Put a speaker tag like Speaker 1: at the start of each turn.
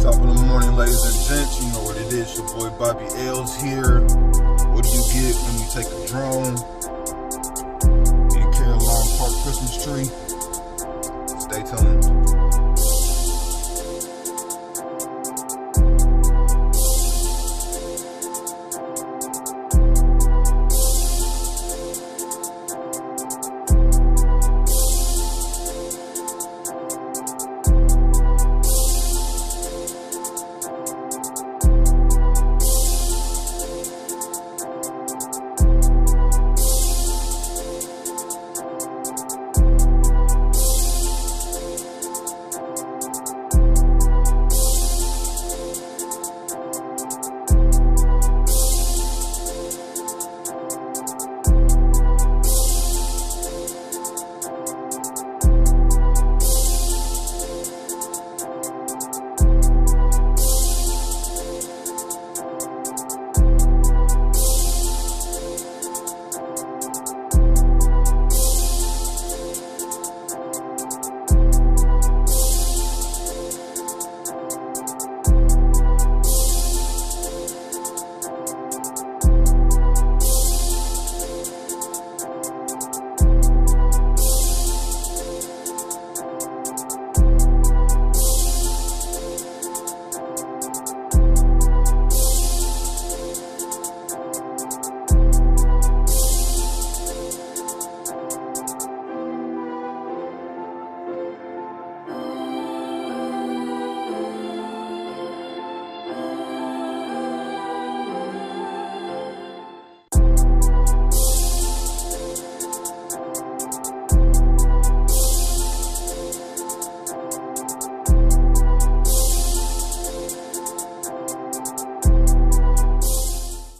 Speaker 1: Top of the morning, ladies and gents. You know what it is. Your boy Bobby L's here. What do you get when you take a drone in Carillon Park Christmas Tree? Stay tuned.